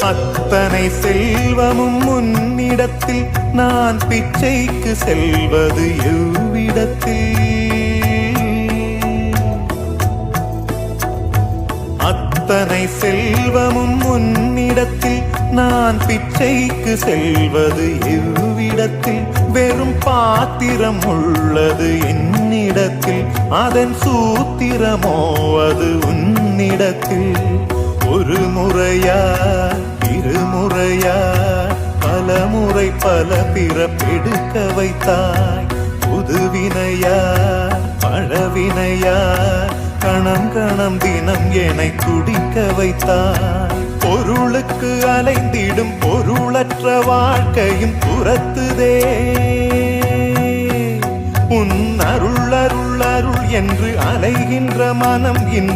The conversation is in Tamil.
அத்தனை செல்வமும் உன்னிடத்தில் நான் பிச்சைக்கு செல்வது எவ்விடத்தில்? அத்தனை செல்வமும் உன்னிடத்தில் நான் பிச்சைக்கு செல்வது எவ்விடத்தில்? வெறும் பாத்திரம் உள்ளது என்னிடத்தில், அதன் சூத்திரமோ அது உன்னிடத்தில். ஒரு முறையா இருமுறையா பல முறை பல பிறப்பெடுக்க வைத்தாய். புதுவினையா பழவினையா கணம் கணம் தினம் என்னை துடிக்க வைத்தாய். பொருளுக்கு அலைந்திடும் பொருளற்ற வாழ்க்கையும் துரத்துதே. உன் அருள் அருள் அருள் என்று அலைகின்ற மனம் இன்று